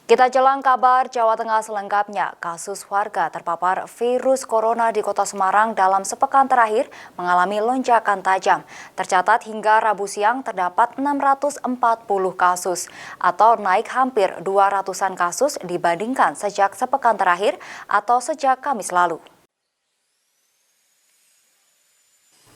Kita jelang kabar Jawa Tengah selengkapnya. Kasus warga terpapar virus corona di Kota Semarang dalam sepekan terakhir mengalami lonjakan tajam. Tercatat hingga Rabu siang terdapat 640 kasus atau naik hampir 200-an kasus dibandingkan sejak sepekan terakhir atau sejak Kamis lalu.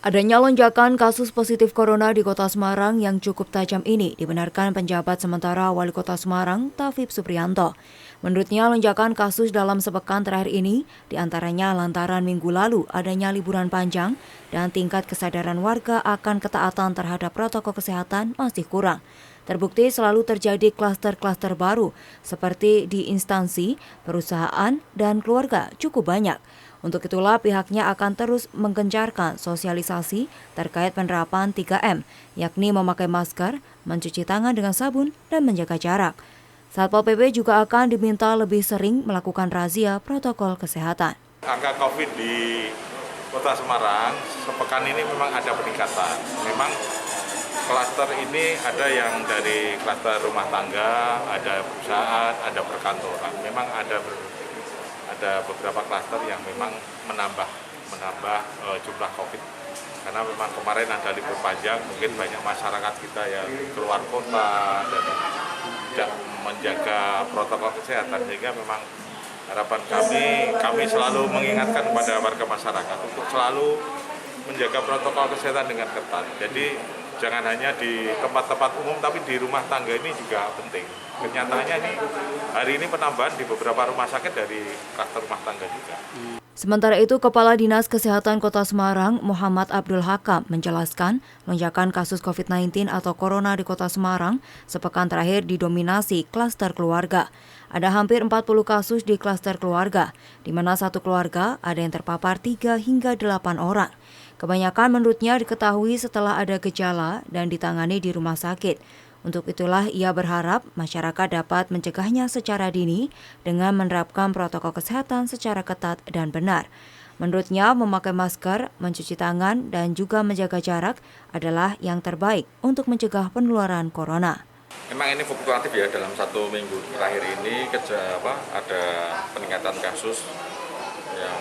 Adanya lonjakan kasus positif corona di Kota Semarang yang cukup tajam ini dibenarkan penjabat sementara Wali Kota Semarang, Tafib Supriyanto. Menurutnya, lonjakan kasus dalam sepekan terakhir ini diantaranya lantaran minggu lalu adanya liburan panjang dan tingkat kesadaran warga akan ketaatan terhadap protokol kesehatan masih kurang. Terbukti selalu terjadi klaster-klaster baru seperti di instansi, perusahaan, dan keluarga cukup banyak. Untuk itulah pihaknya akan terus menggencarkan sosialisasi terkait penerapan 3M, yakni memakai masker, mencuci tangan dengan sabun, dan menjaga jarak. Satpol PP juga akan diminta lebih sering melakukan razia protokol kesehatan. Angka COVID di Kota Semarang sepekan ini memang ada peningkatan. Memang klaster ini ada yang dari klaster rumah tangga, ada perusahaan, ada perkantoran. Memang ada beberapa klaster yang memang menambah jumlah COVID. Karena memang kemarin ada libur panjang, mungkin banyak masyarakat kita yang keluar kota dan tidak menjaga protokol kesehatan, sehingga memang harapan kami selalu mengingatkan kepada warga masyarakat untuk selalu menjaga protokol kesehatan dengan ketat. Jadi jangan hanya di tempat-tempat umum, tapi di rumah tangga ini juga penting. Kenyataannya hari ini penambahan di beberapa rumah sakit dari klaster rumah tangga juga. Sementara itu, Kepala Dinas Kesehatan Kota Semarang, Muhammad Abdul Hakam, menjelaskan lonjakan kasus COVID-19 atau corona di Kota Semarang sepekan terakhir didominasi klaster keluarga. Ada hampir 40 kasus di klaster keluarga, di mana satu keluarga ada yang terpapar 3 hingga 8 orang. Kebanyakan menurutnya diketahui setelah ada gejala dan ditangani di rumah sakit. Untuk itulah ia berharap masyarakat dapat mencegahnya secara dini dengan menerapkan protokol kesehatan secara ketat dan benar. Menurutnya, memakai masker, mencuci tangan, dan juga menjaga jarak adalah yang terbaik untuk mencegah penularan corona. Memang ini fluktuatif ya, dalam 1 minggu terakhir ini ada peningkatan kasus yang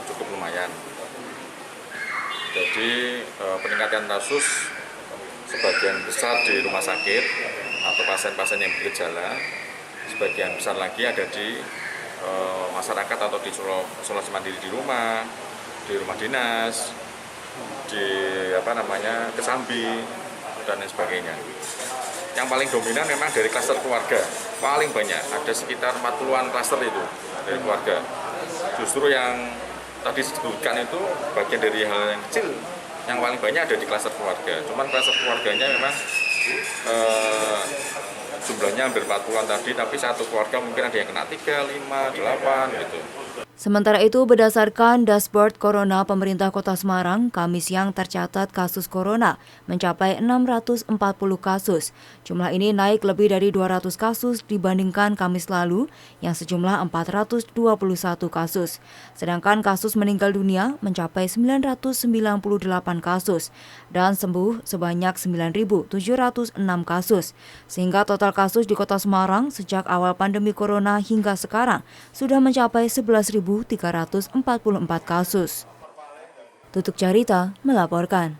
cukup lumayan. Jadi peningkatan kasus sebagian besar di rumah sakit atau pasien-pasien yang bergejala, sebagian besar lagi ada di masyarakat atau di isolasi mandiri di rumah dinas, di Kesambi dan lain sebagainya. Yang paling dominan memang dari klaster keluarga, paling banyak, ada sekitar 40-an klaster itu dari keluarga. Justru yang tadi disebutkan itu bagian dari hal yang kecil. Yang paling banyak ada di klaster keluarga. Cuman klaster keluarganya memang jumlahnya hampir 40-an tadi, tapi satu keluarga mungkin ada yang kena 3, 5, 8 gitu. Sementara itu, berdasarkan dashboard Corona pemerintah Kota Semarang, Kamis siang tercatat kasus Corona mencapai 640 kasus. Jumlah ini naik lebih dari 200 kasus dibandingkan Kamis lalu yang sejumlah 421 kasus. Sedangkan kasus meninggal dunia mencapai 998 kasus dan sembuh sebanyak 9.706 kasus. Sehingga total kasus di Kota Semarang sejak awal pandemi Corona hingga sekarang sudah mencapai 11.344 kasus. Tutuk Carita melaporkan.